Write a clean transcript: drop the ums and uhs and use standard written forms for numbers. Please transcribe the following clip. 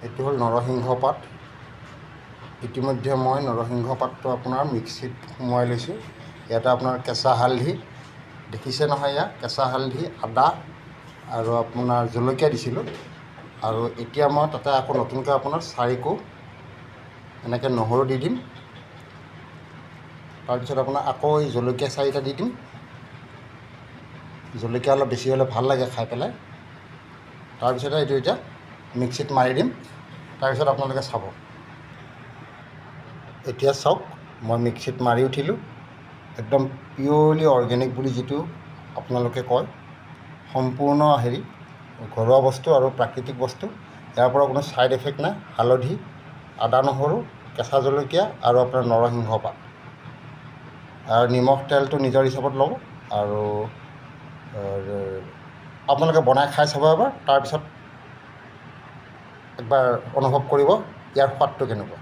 এইটো হ'ল নৰসিংহ পাত। ইতিমধ্যে মই নৰসিংহ পাতটো আপোনাৰ মিক্সিত সোমোৱাই লৈছোঁ। ইয়াতে আপোনাৰ কেঁচা হালধি দেখিছে নহয়, ইয়াত কেঁচা হালধি, আদা আৰু আপোনাৰ জলকীয়া দিছিলোঁ। আৰু এতিয়া মই তাতে আকৌ নতুনকৈ আপোনাৰ 4 কোব এনেকৈ নহৰু দি দিম। তাৰপিছত আপোনাৰ আকৌ এই জলকীয়া 4টা দি দিম। জলকীয়া অলপ বেছি হ'লে ভাল লাগে খাই পেলাই। তাৰপিছতে এইটো এতিয়া মিক্সিত মাৰি দিম। তাৰপিছত আপোনালোকে চাব। এতিয়া চাওক, মই মিক্সিত মাৰি উঠিলোঁ। একদম পিয়ৰলি অৰ্গেনিক বুলি যিটো আপোনালোকে কয়, সম্পূৰ্ণ ঘৰুৱা বস্তু আৰু প্ৰাকৃতিক বস্তু। ইয়াৰ পৰা কোনো ছাইড এফেক্ট নাই। হালধি, আদা, নহৰু, কেঁচা জলকীয়া আৰু আপোনাৰ নৰসিংহ পাত আৰু নিমখ তেলটো নিজৰ হিচাপত ল'ব। আৰু আপোনালোকে বনাই খাই চাব এবাৰ, তাৰপিছত একবাৰ অনুভৱ কৰিব ইয়াৰ সোৱাদটো কেনেকুৱা।